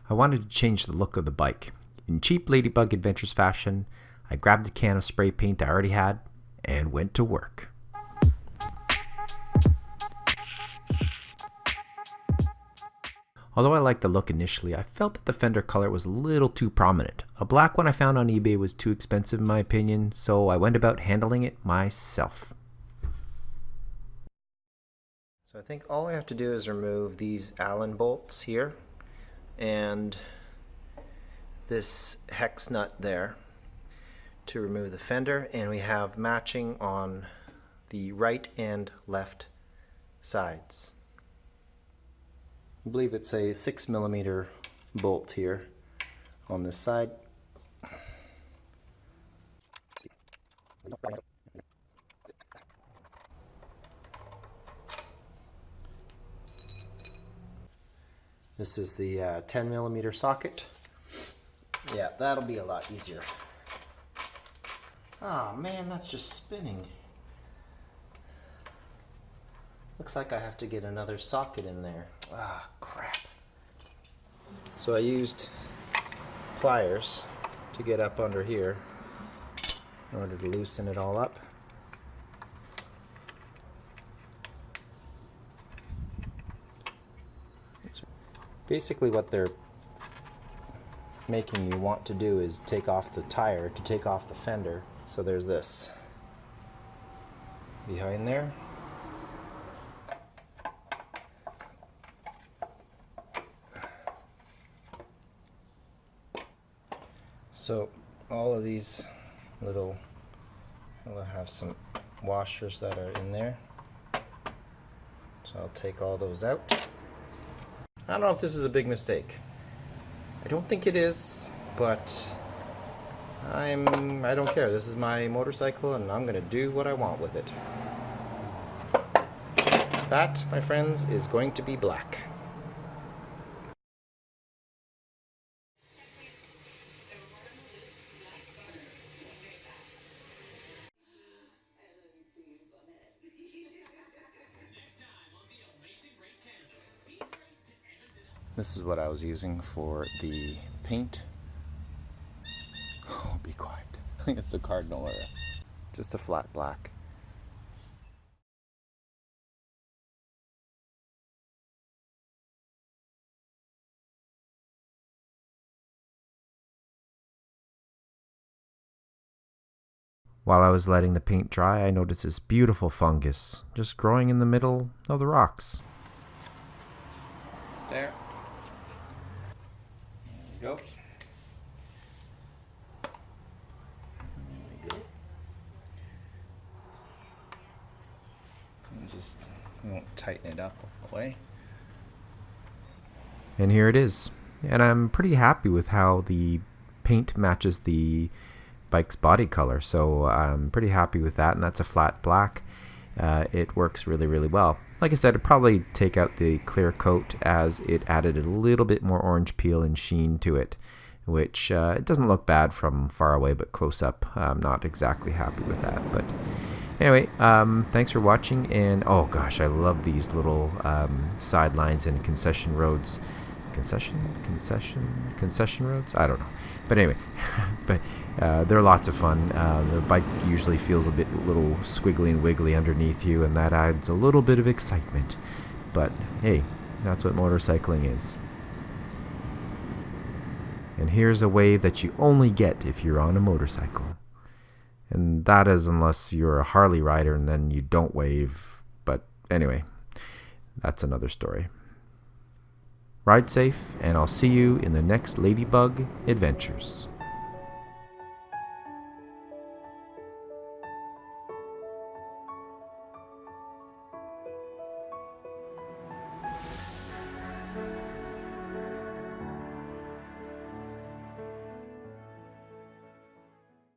I wanted to change the look of the bike. In cheap Ladybug Adventures fashion, I grabbed a can of spray paint I already had and went to work. Although I liked the look initially, I felt that the fender color was a little too prominent. A black one I found on eBay was too expensive in my opinion, so I went about handling it myself. So I think all I have to do is remove these Allen bolts here and this hex nut there to remove the fender, and we have matching on the right and left sides. I believe it's a 6mm bolt here on this side. This is the 10mm socket. Yeah, that'll be a lot easier. Ah, man, that's just spinning. Looks like I have to get another socket in there. Ah, crap. So I used pliers to get up under here in order to loosen it all up. It's basically what they're making you want to do is take off the tire to take off the fender. So there's this behind there. So all of these little, I'll have some washers that are in there. So I'll take all those out. I don't know if this is a big mistake. I don't think it is, but I don't care. This is my motorcycle and I'm gonna do what I want with it. That, my friends, is going to be black. This is what I was using for the paint. Oh, be quiet. I think it's the Cardinal era. Just a flat black. While I was letting the paint dry, I noticed this beautiful fungus just growing in the middle of the rocks. There. There we go. Just won't tighten it up all the way. And here it is. And I'm pretty happy with how the paint matches the bike's body color. So I'm pretty happy with that, and that's a flat black. It works really, really well. Like I said, I'd probably take out the clear coat as it added a little bit more orange peel and sheen to it, which it doesn't look bad from far away, but close up, I'm not exactly happy with that. But anyway, thanks for watching, and oh gosh, I love these little sidelines and concession roads. Concession roads? I don't know. But anyway, but they're lots of fun. The bike usually feels a little squiggly and wiggly underneath you, and that adds a little bit of excitement. But hey, that's what motorcycling is. And here's a wave that you only get if you're on a motorcycle. And that is unless you're a Harley rider and then you don't wave. But anyway, that's another story. Ride safe, and I'll see you in the next Ladybug Adventures.